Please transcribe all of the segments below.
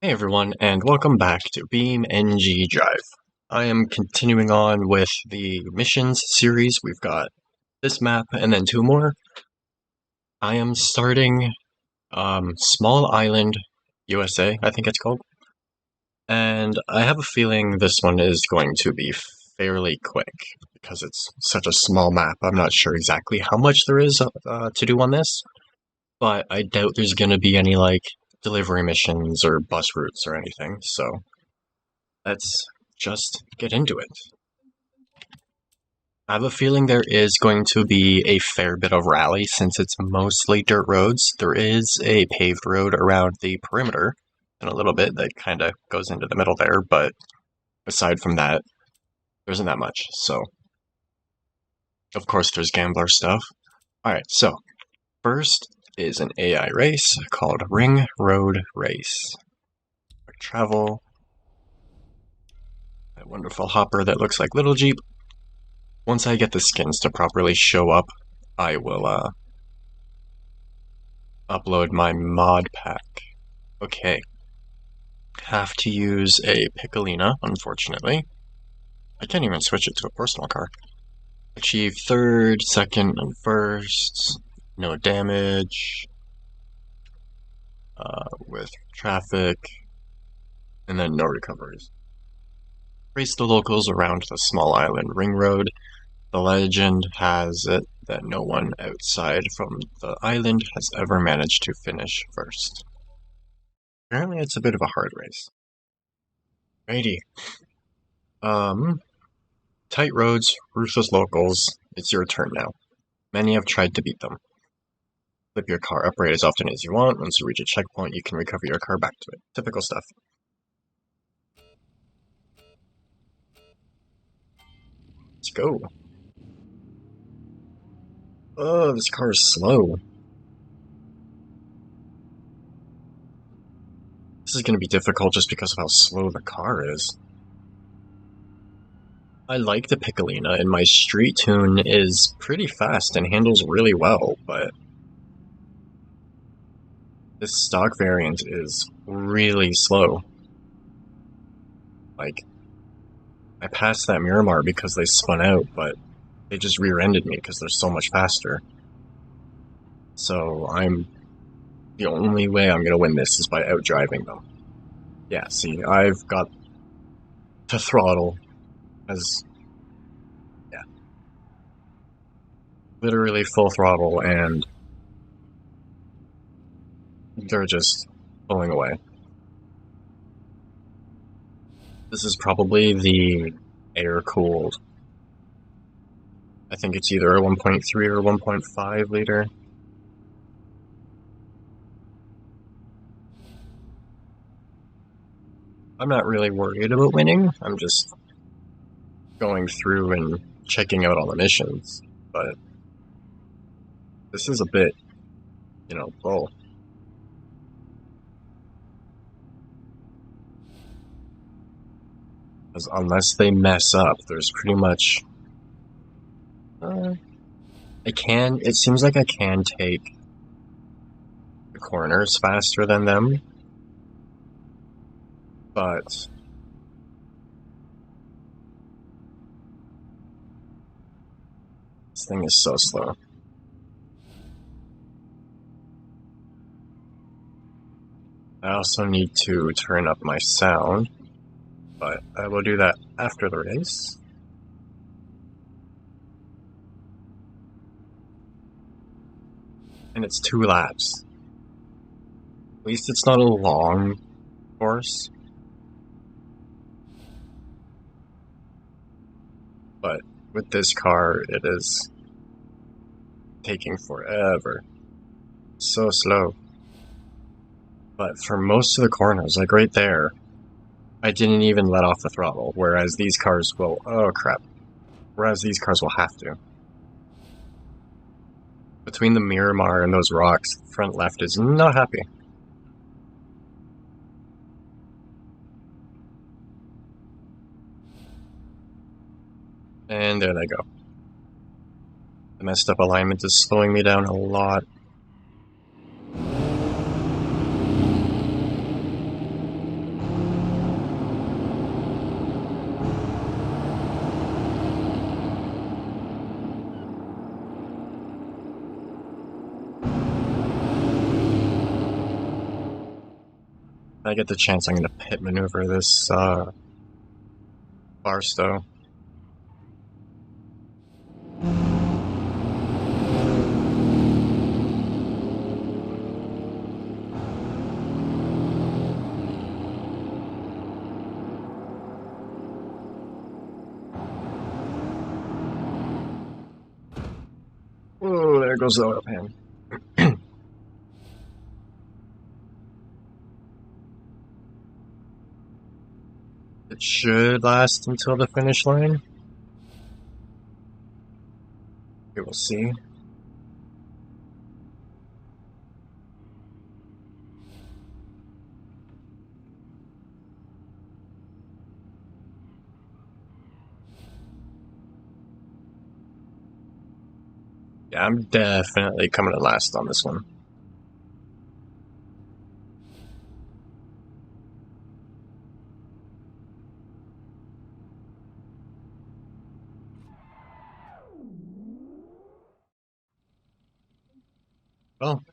Hey everyone, and welcome back to BeamNG.drive. I am continuing on with the missions series. We've got this map and then two more. I am starting Small Island, USA, I think it's called. And I have a feeling this one is going to be fairly quick because it's such a small map. I'm not sure exactly how much there is to do on this, but I doubt there's going to be any delivery missions or bus routes or anything, so let's just get into it. I have a feeling there is going to be a fair bit of rally since it's mostly dirt roads. There is a paved road around the perimeter and a little bit that kind of goes into the middle there, but aside from that, there isn't that much. So, of course, there's gambler stuff. Alright, so first is an AI race called Ring Road Race. Travel. That wonderful hopper that looks like Little Jeep. Once I get the skins to properly show up, I will upload my mod pack. Okay. Have to use a Piccolina, unfortunately. I can't even switch it to a personal car. Achieve third, second, and first. No damage. With traffic. And then no recoveries. Race the locals around the small island ring road. The legend has it that no one outside from the island has ever managed to finish first. Apparently it's a bit of a hard race. Righty. Tight roads, ruthless locals, it's your turn now. Many have tried to beat them. Flip your car upright as often as you want. Once you reach a checkpoint, you can recover your car back to it. Typical stuff. Let's go. Oh, this car is slow. This is going to be difficult just because of how slow the car is. I like the Piccolina, and my street tune is pretty fast and handles really well, but this stock variant is really slow. Like, I passed that Miramar because they spun out, but they just rear-ended me because they're so much faster. So the only way I'm gonna win this is by outdriving them. Yeah, see, I've got to throttle as, yeah, literally full throttle, and they're just pulling away. This is probably the air-cooled. I think it's either a 1.3 or 1.5 liter. I'm not really worried about winning. I'm just going through and checking out all the missions. But this is a bit, bull. Because unless they mess up, there's pretty much... it seems like I can take the corners faster than them. But this thing is so slow. I also need to turn up my sound, but I will do that after the race. And it's 2 laps. At least it's not a long course. But with this car, it is taking forever. So slow. But for most of the corners, like right there, I didn't even let off the throttle, whereas these cars will... Oh, crap. Whereas these cars will have to. Between the Miramar and those rocks, front left is not happy. And there they go. The messed up alignment is slowing me down a lot. I get the chance, I'm gonna pit maneuver this Barstow. Oh, there goes the oil pan. It should last until the finish line. We will see. Yeah, I'm definitely coming to last on this one. Well,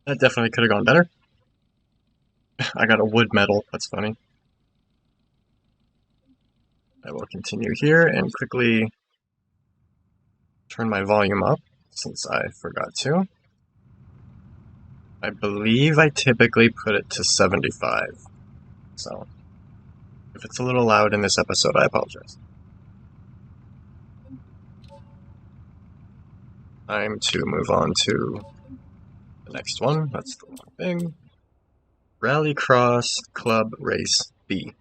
that definitely could have gone better. I got a wood medal, that's funny. I will continue here and quickly turn my volume up since I forgot to. I believe I typically put it to 75, so if it's a little loud in this episode, I apologize. Time to move on to the next one. That's the wrong thing. Rallycross Club Race B.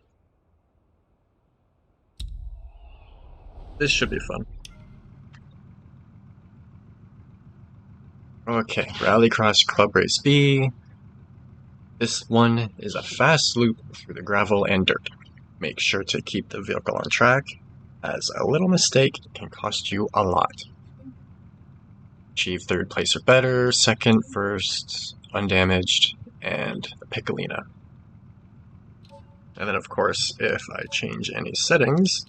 This should be fun. Okay, Rallycross Club Race B. This one is a fast loop through the gravel and dirt. Make sure to keep the vehicle on track, as a little mistake can cost you a lot. Achieve third place or better, second, first, undamaged, and a Piccolina. And then of course, if I change any settings,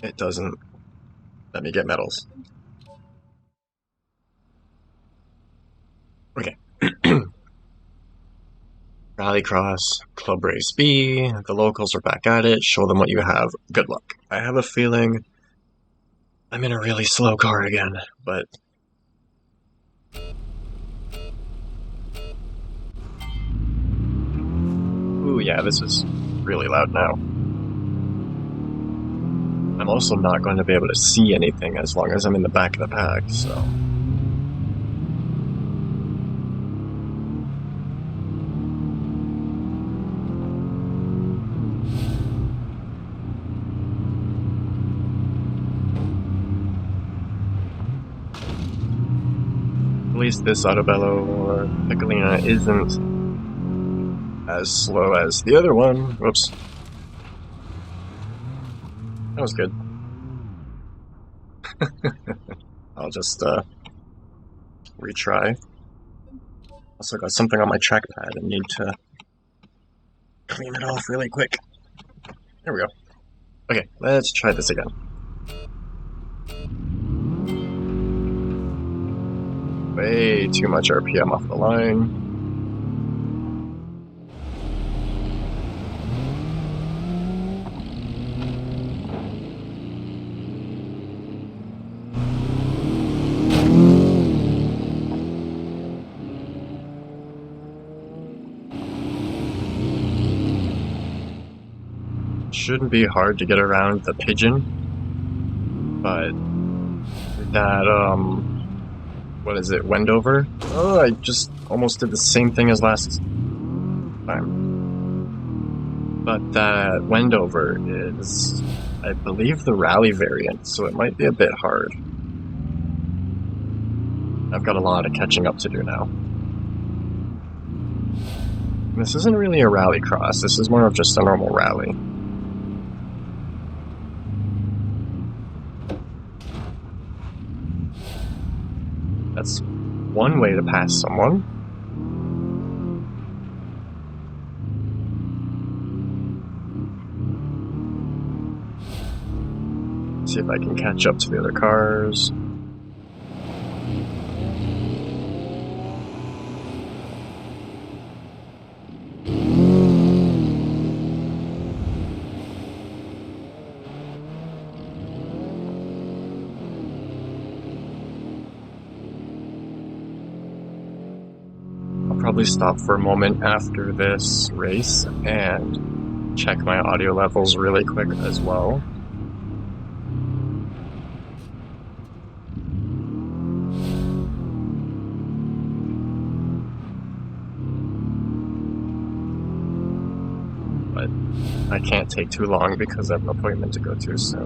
it doesn't let me get medals. Okay. Rallycross, Club Race B, the locals are back at it, show them what you have, good luck. I have a feeling I'm in a really slow car again, but... Ooh, yeah, this is really loud now. I'm also not going to be able to see anything as long as I'm in the back of the pack, so... At least this Autobello or Piccolina isn't as slow as the other one. Whoops. That was good. I'll just retry. Also got something on my trackpad and need to clean it off really quick. There we go. Okay, let's try this again. Way too much RPM off the line. Shouldn't be hard to get around the pigeon, but that, what is it, Wendover? Oh, I just almost did the same thing as last time. But that Wendover is, I believe, the rally variant, so it might be a bit hard. I've got a lot of catching up to do now. This isn't really a rally cross, this is more of just a normal rally. That's one way to pass someone. See if I can catch up to the other cars. probably stop for a moment after this race and check my audio levels really quick as well. But I can't take too long because I have an appointment to go to, so...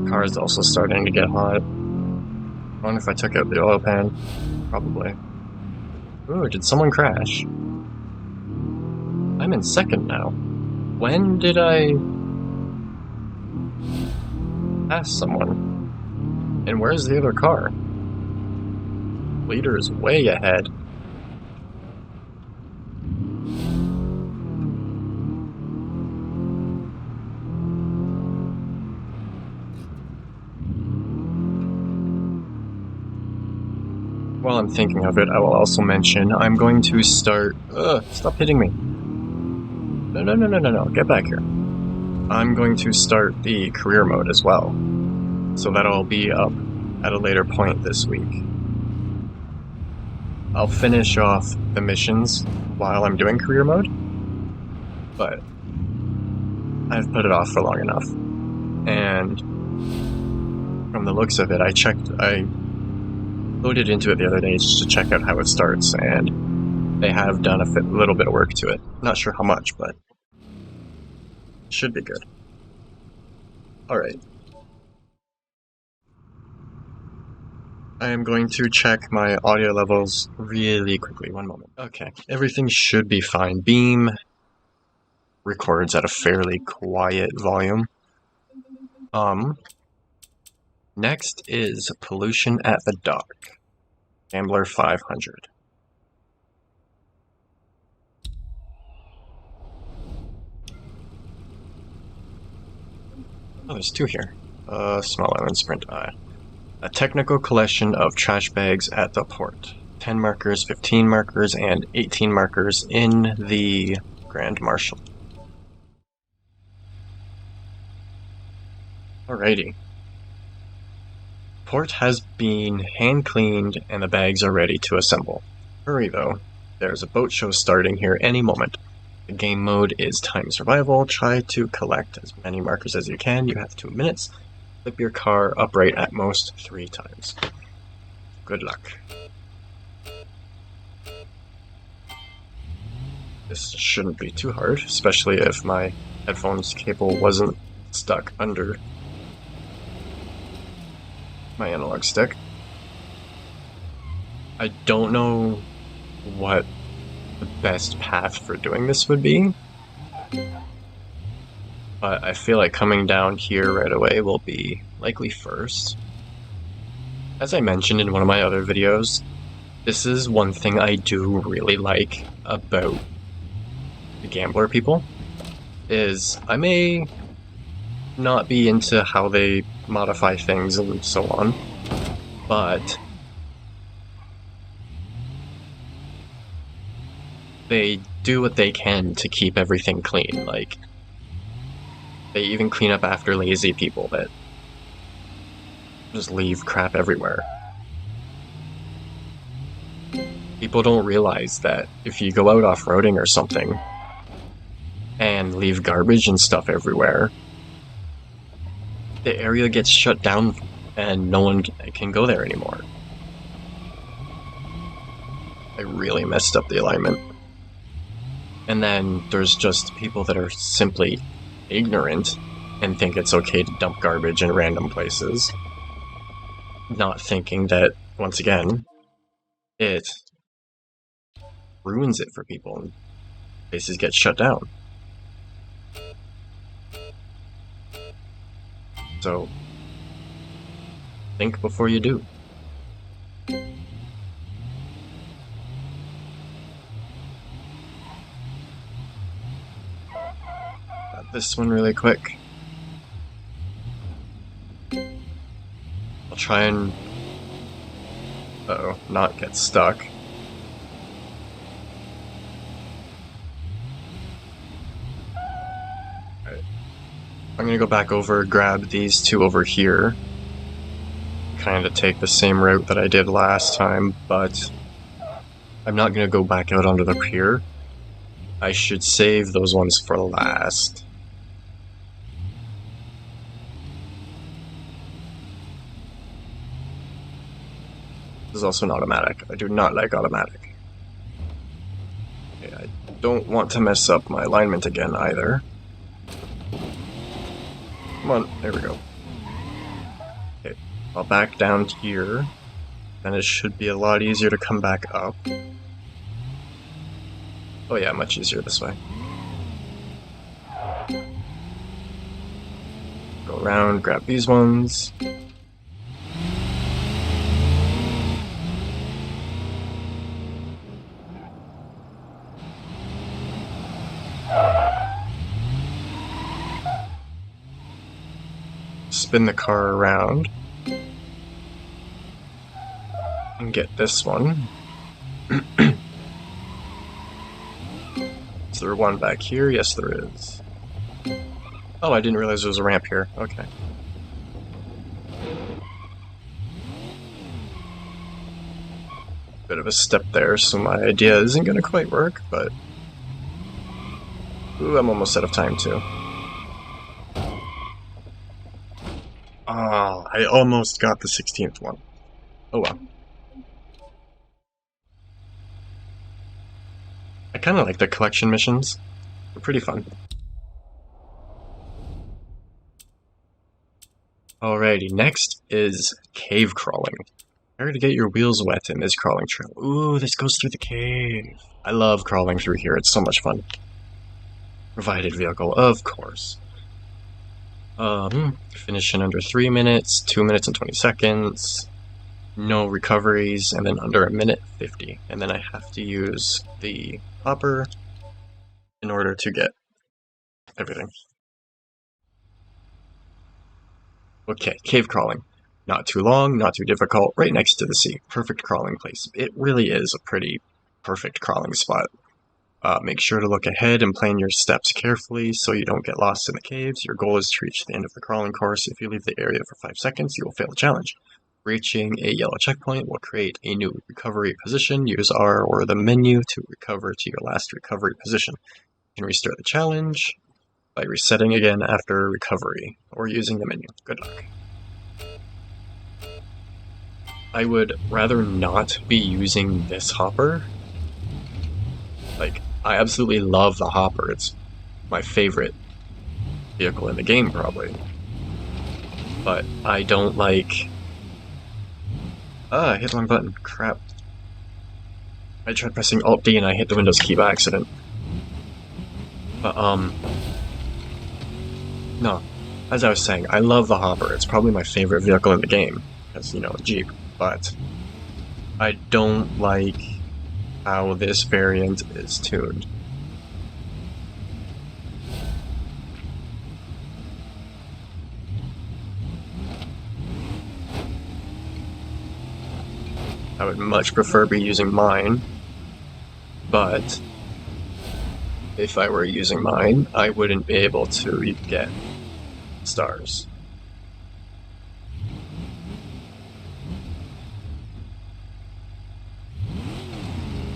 Car is also starting to get hot. I wonder if I took out the oil pan. Probably. Ooh, did someone crash? I'm in second now. When did I pass someone? And where's the other car? Leader is way ahead. While I'm thinking of it, I will also mention I'm going to start... stop hitting me. No, get back here. I'm going to start the career mode as well. So that'll be up at a later point this week. I'll finish off the missions while I'm doing career mode, but I've put it off for long enough. And from the looks of it, I loaded into it the other day just to check out how it starts, and they have done a little bit of work to it. Not sure how much, but it should be good. Alright. I am going to check my audio levels really quickly. One moment. Okay, everything should be fine. Beam records at a fairly quiet volume. Next is Pollution at the Dock. Gambler 500. Oh, there's two here. Small Island Sprint Eye. A technical collection of trash bags at the port. 10 markers, 15 markers, and 18 markers in the Grand Marshal. Alrighty. Port has been hand cleaned and the bags are ready to assemble. Hurry though, there's a boat show starting here any moment. The game mode is time survival. Try to collect as many markers as you can. You have 2 minutes. Flip your car upright at most 3 times. Good luck. This shouldn't be too hard, especially if my headphones cable wasn't stuck under my analog stick. I don't know what the best path for doing this would be, but I feel like coming down here right away will be likely first. As I mentioned in one of my other videos, this is one thing I do really like about the gambler people, is I may not be into how they modify things and so on, but they do what they can to keep everything clean. Like, they even clean up after lazy people that just leave crap everywhere. People don't realize that if you go out off-roading or something and leave garbage and stuff everywhere, the area gets shut down and no one can go there anymore. I really messed up the alignment. And then there's just people that are simply ignorant and think it's okay to dump garbage in random places, not thinking that, once again, it ruins it for people and places get shut down. So, think before you do. Got this one really quick. I'll try and not get stuck. I'm gonna go back over, grab these two over here. Kind of take the same route that I did last time, but I'm not gonna go back out onto the pier. I should save those ones for last. This is also an automatic. I do not like automatic. Okay, I don't want to mess up my alignment again either. Come on, there we go. Okay, I'll back down here. Then it should be a lot easier to come back up. Oh yeah, much easier this way. Go around, grab these ones. Spin the car around. And get this one. Is there one back here? Yes, there is. Oh, I didn't realize there was a ramp here. Okay. Bit of a step there, so my idea isn't going to quite work, but... Ooh, I'm almost out of time, too. Ah, I almost got the 16th one. Oh well. I kind of like the collection missions. They're pretty fun. Alrighty, next is cave crawling. Prepare to get your wheels wet in this crawling trail. Ooh, this goes through the cave. I love crawling through here, it's so much fun. Provided vehicle, of course. Finish in under 3 minutes, 2 minutes and 20 seconds. No recoveries, and then under 1:50. And then I have to use the hopper in order to get everything. Okay, cave crawling. Not too long, not too difficult, right next to the sea. Perfect crawling place. It really is a pretty perfect crawling spot. Make sure to look ahead and plan your steps carefully so you don't get lost in the caves. Your goal is to reach the end of the crawling course. If you leave the area for 5 seconds, you will fail the challenge. Reaching a yellow checkpoint will create a new recovery position. Use R or the menu to recover to your last recovery position. You can restart the challenge by resetting again after recovery, or using the menu. Good luck. I would rather not be using this hopper. Like, I absolutely love the hopper. It's my favorite vehicle in the game, probably. But I don't like... I hit the wrong button. Crap. I tried pressing Alt-D and I hit the Windows key by accident. But, no. As I was saying, I love the hopper. It's probably my favorite vehicle in the game. As, you know, a Jeep. But I don't like how this variant is tuned. I would much prefer be using mine, but if I were using mine, I wouldn't be able to get stars.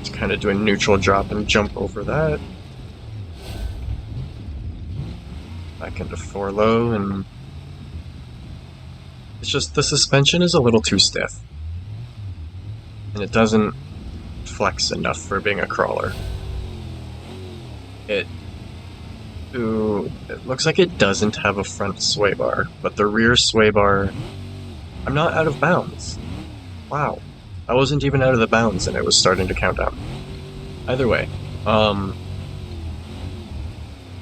Just kind of do a neutral drop and jump over that. Back into 4 low, and it's just the suspension is a little too stiff. And it doesn't flex enough for being a crawler. It looks like it doesn't have a front sway bar, but the rear sway bar... I'm not out of bounds. Wow. I wasn't even out of the bounds and it was starting to count down. Either way, the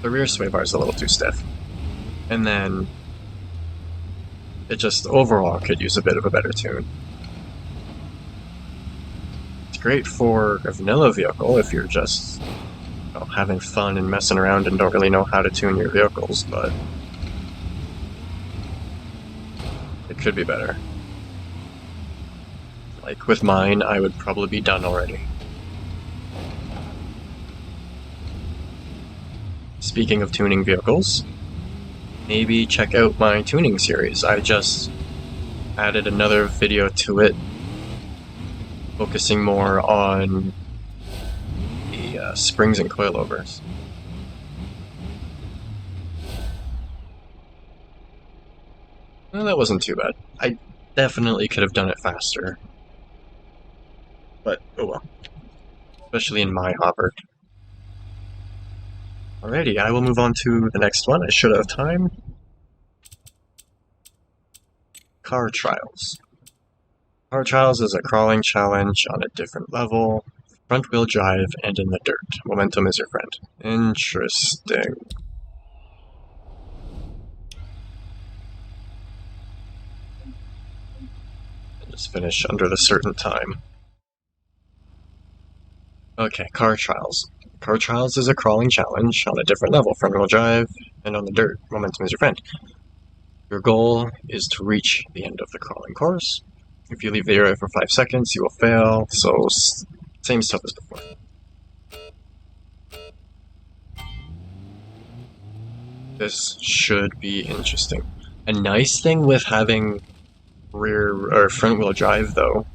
rear sway bar is a little too stiff. And then it just overall could use a bit of a better tune. Great for a vanilla vehicle if you're just having fun and messing around and don't really know how to tune your vehicles, but it could be better. Like with mine, I would probably be done already. Speaking of tuning vehicles, maybe check out my tuning series. I just added another video to it, focusing more on the springs and coilovers. Well, that wasn't too bad. I definitely could have done it faster. But, oh well. Especially in my hopper. Alrighty, I will move on to the next one. I should have time. Car Trials. Car Trials is a crawling challenge on a different level. Front-wheel drive and in the dirt. Momentum is your friend. Interesting. Just finish under the certain time. Okay, Car Trials. Car Trials is a crawling challenge on a different level. Front-wheel drive and on the dirt. Momentum is your friend. Your goal is to reach the end of the crawling course. If you leave the area for 5 seconds, you will fail, so same stuff as before. This should be interesting. A nice thing with having rear or front wheel drive though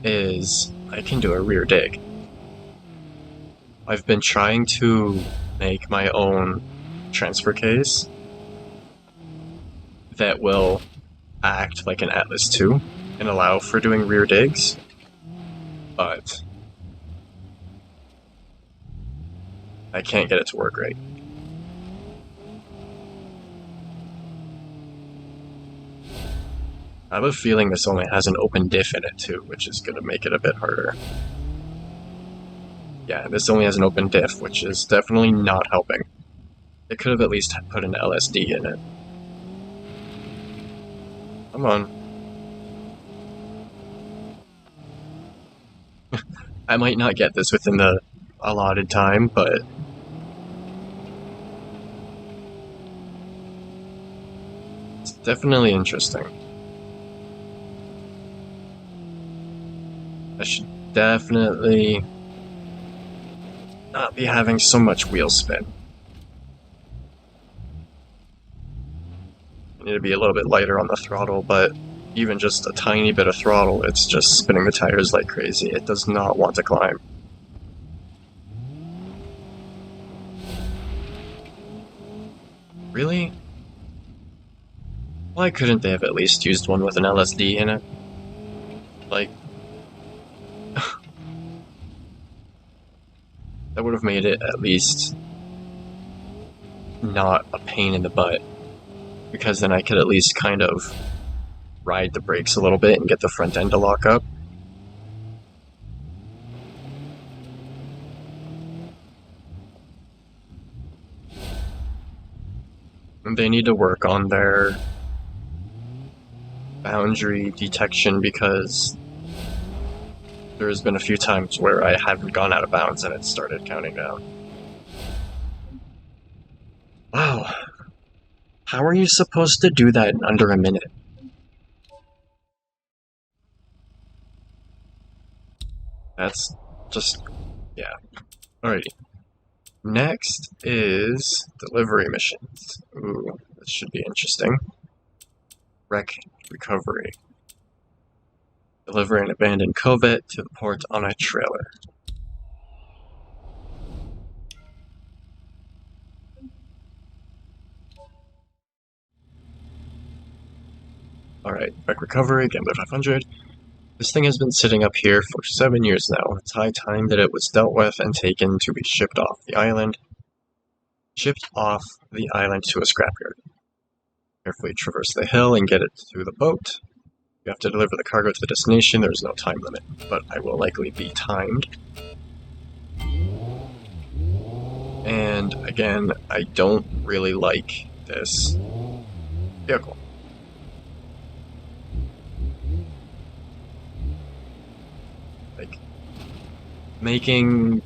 is I can do a rear dig. I've been trying to make my own transfer case that will act like an Atlas II and allow for doing rear digs, but I can't get it to work right. I have a feeling this only has an open diff in it too, which is going to make it a bit harder. Yeah, this only has an open diff, which is definitely not helping. It could have at least put an LSD in it. Come on. I might not get this within the allotted time, but it's definitely interesting. I should definitely not be having so much wheel spin. I need to be a little bit lighter on the throttle, but even just a tiny bit of throttle, it's just spinning the tires like crazy. It does not want to climb. Really? Why couldn't they have at least used one with an LSD in it? Like, that would have made it at least not a pain in the butt, because then I could at least kind of ride the brakes a little bit and get the front end to lock up. And they need to work on their boundary detection, because there's been a few times where I haven't gone out of bounds and it started counting down. Wow. How are you supposed to do that in under a minute? That's just... yeah. Alrighty. Next is delivery missions. Ooh, this should be interesting. Wreck recovery. Deliver an abandoned Covet to the port on a trailer. Alright, wreck recovery, Gambler 500. This thing has been sitting up here for 7 years now. It's high time that it was dealt with and taken to be shipped off the island. Shipped off the island to a scrapyard. Carefully traverse the hill and get it to the boat. You have to deliver the cargo to the destination. There's no time limit, but I will likely be timed. And again, I don't really like this vehicle. Like, making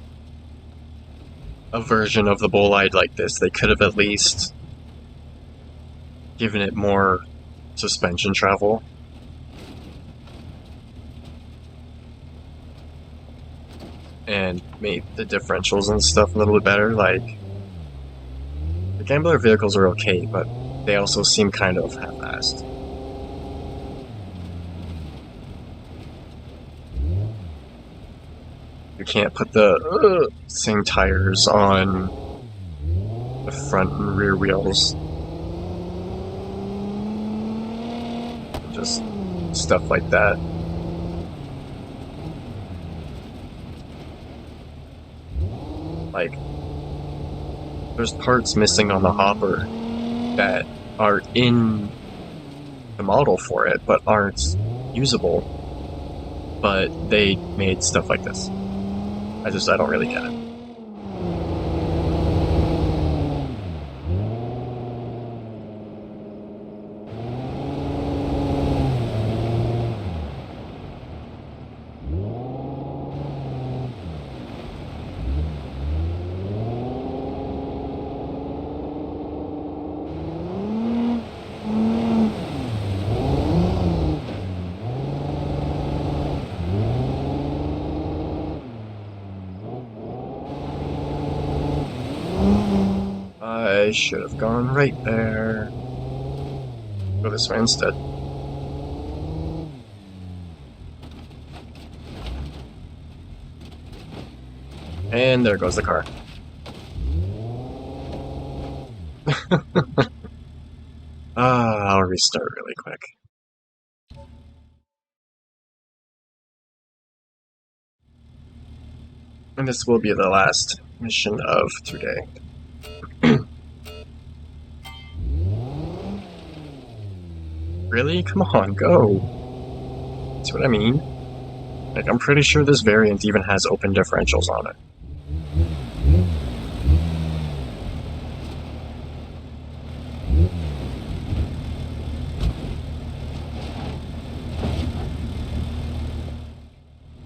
a version of the Bolide like this, they could have at least given it more suspension travel. And made the differentials and stuff a little bit better. Like Gambler vehicles are okay, but they also seem kind of half-assed. You can't put the same tires on the front and rear wheels. Just stuff like that. Like, there's parts missing on the hopper that are in the model for it, but aren't usable. But they made stuff like this. I don't really get it. I should have gone right there. Go this way instead. And there goes the car. I'll restart really quick. And this will be the last mission of today. Really? Come on, go. See what I mean? Like, I'm pretty sure this variant even has open differentials on it.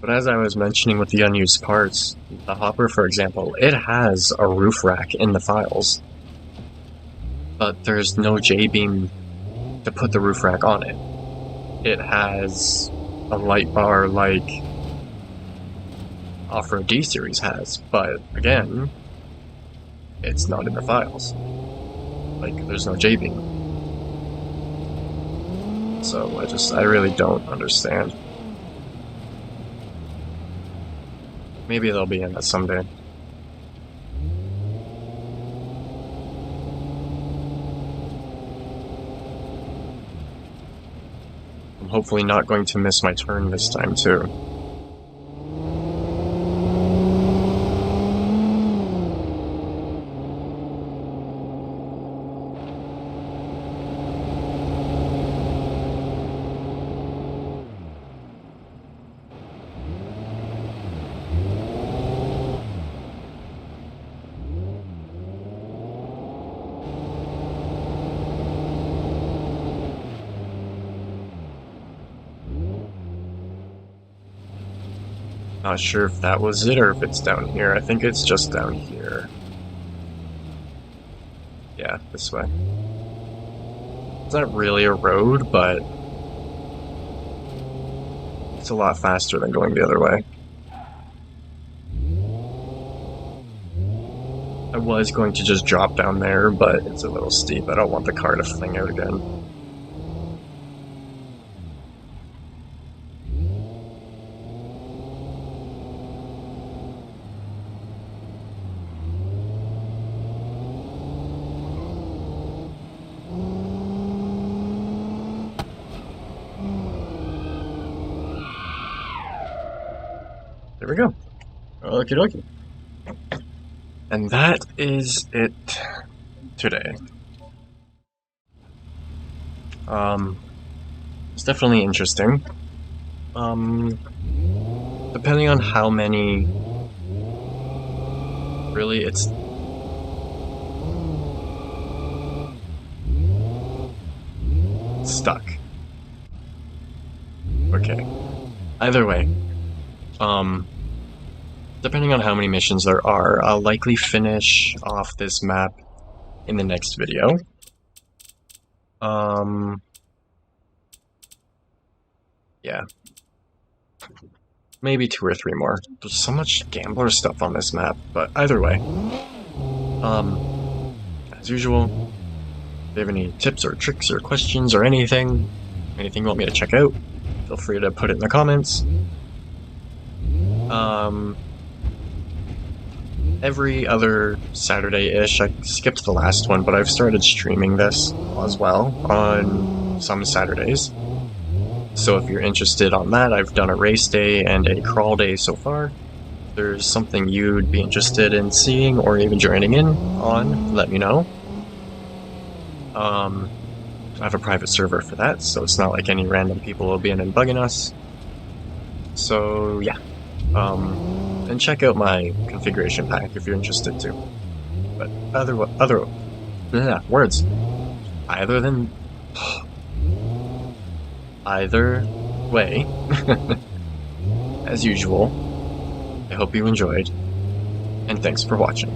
But as I was mentioning with the unused parts, the hopper, for example, it has a roof rack in the files. But there's no J-beam to put the roof rack on it. It has a light bar like Off-Road D Series has, but again, it's not in the files. Like, there's no J-beam. So I really don't understand. Maybe they'll be in it someday. I'm hopefully not going to miss my turn this time, too. Not sure if that was it or if it's down here. I think it's just down here. Yeah, this way. It's not really a road, but it's a lot faster than going the other way. I was going to just drop down there, but it's a little steep. I don't want the car to fling out again. There we go. Okie dokie. And that is it today. It's definitely interesting. Depending on how many... Really, it's... stuck. Okay. Either way, depending on how many missions there are, I'll likely finish off this map in the next video. Yeah. Maybe 2 or 3 more. There's so much gambler stuff on this map, but either way. as usual, if you have any tips or tricks or questions or anything you want me to check out, feel free to put it in the comments. Every other Saturday-ish, I skipped the last one, but I've started streaming this as well on some Saturdays. So if you're interested on that, I've done a race day and a crawl day so far. If there's something you'd be interested in seeing or even joining in on, let me know. I have a private server for that, so it's not like any random people will be in and bugging us. So yeah, and check out my configuration pack if you're interested too. But either words. Either way, as usual, I hope you enjoyed, and thanks for watching.